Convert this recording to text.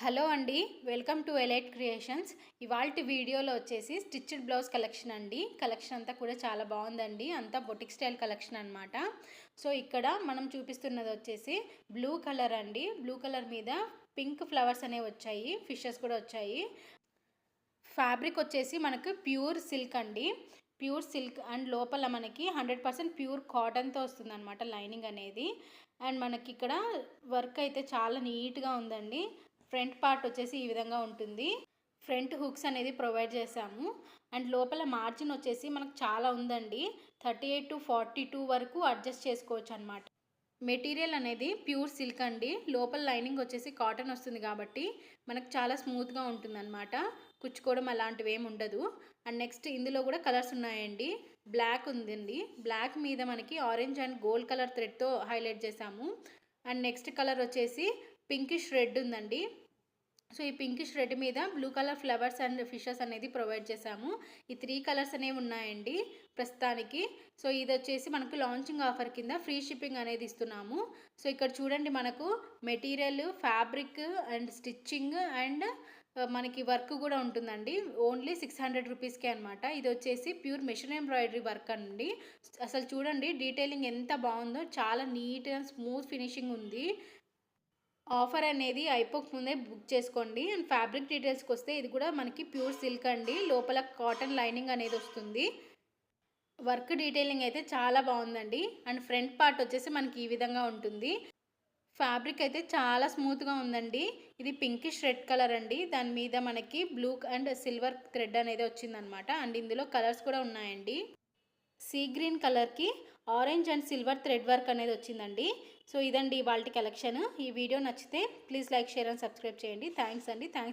Hello అండి, welcome to elite creations. ఇవాల్టి వీడియోలో వచ్చేసి స్టిచ్డ్ బ్లౌజ్ కలెక్షన్ అండి. కలెక్షన్ అంతా కూడా చాలా బాగుందండి. అంతా బొటిక్ స్టైల్ కలెక్షన్ అనమాట. సో ఇక్కడ మనం చూపిస్తున్నది వచ్చేసి బ్లూ కలర్ అండి. బ్లూ కలర్ మీద పింక్ ఫ్లవర్స్ అనేవి వచ్చాయి, ఫిషెస్ కూడా వచ్చాయి. ఫ్యాబ్రిక్ వచ్చేసి మనకు ప్యూర్ సిల్క్ అండి. ప్యూర్ సిల్క్ అండ్ లోపల మనకి 100% ప్యూర్ కాటన్తో వస్తుంది అనమాట లైనింగ్ అనేది. అండ్ మనకి ఇక్కడ వర్క్ అయితే చాలా నీట్గా ఉందండి. ఫ్రంట్ పార్ట్ వచ్చేసి ఈ విధంగా ఉంటుంది. ఫ్రంట్ హుక్స్ అనేది ప్రొవైడ్ చేశాము. అండ్ లోపల మార్జిన్ వచ్చేసి మనకు చాలా ఉందండి. 38 to 42 వరకు అడ్జస్ట్ చేసుకోవచ్చు అనమాట. మెటీరియల్ అనేది ప్యూర్ సిల్క్ అండి. లోపల లైనింగ్ వచ్చేసి కాటన్ వస్తుంది కాబట్టి మనకు చాలా స్మూత్గా ఉంటుందన్నమాట. కుచ్చుకోవడం అలాంటివి ఏమి ఉండదు. అండ్ నెక్స్ట్ ఇందులో కూడా కలర్స్ ఉన్నాయండి. బ్లాక్ ఉందండి. బ్లాక్ మీద మనకి ఆరెంజ్ అండ్ గోల్డ్ కలర్ థ్రెడ్తో హైలైట్ చేసాము. అండ్ నెక్స్ట్ కలర్ వచ్చేసి పింకిష్ రెడ్ ఉందండి. సో ఈ పింకిష్ రెడ్ మీద blue colour flowers and fishes అనేది ప్రొవైడ్ చేశాము. ఈ 3 కలర్స్ అనేవి ఉన్నాయండి ప్రస్తుతానికి. సో ఇది వచ్చేసి మనకు లాంచింగ్ ఆఫర్ కింద ఫ్రీ షిప్పింగ్ అనేది ఇస్తున్నాము. సో ఇక్కడ చూడండి, మనకు material, fabric and stitching and మనకి వర్క్ కూడా ఉంటుందండి. ఓన్లీ 600 రూపీస్కే అనమాట. ఇది వచ్చేసి ప్యూర్ మెషిన్ ఎంబ్రాయిడరీ వర్క్ అండి. అసలు చూడండి డీటెయిలింగ్ ఎంత బాగుందో, చాలా నీట్ అండ్ స్మూత్ ఫినిషింగ్ ఉంది. ఆఫర్ అనేది అయిపోకముందే బుక్ చేసుకోండి. అండ్ ఫ్యాబ్రిక్ డీటెయిల్స్కి వస్తే ఇది కూడా మనకి ప్యూర్ సిల్క్ అండి. లోపల కాటన్ లైనింగ్ అనేది వస్తుంది. వర్క్ డీటెయిలింగ్ అయితే చాలా బాగుందండి. అండ్ ఫ్రంట్ పార్ట్ వచ్చేసి మనకి ఈ విధంగా ఉంటుంది. ఫ్యాబ్రిక్ అయితే చాలా స్మూత్గా ఉందండి. ఇది పింకిష్ రెడ్ కలర్ అండి. దాని మీద మనకి బ్లూ అండ్ సిల్వర్ థ్రెడ్ అనేది వచ్చిందనమాట. అండ్ ఇందులో కలర్స్ కూడా ఉన్నాయండి. సీ గ్రీన్ కలర్కి orange and silver thread work అనేది వచ్చిందండి. సో ఇదండి ఇవాల్టి కలెక్షన్. ఈ వీడియో నచ్చితే please like, share and subscribe చేయండి. థ్యాంక్స్ అండి. థ్యాంక్స్.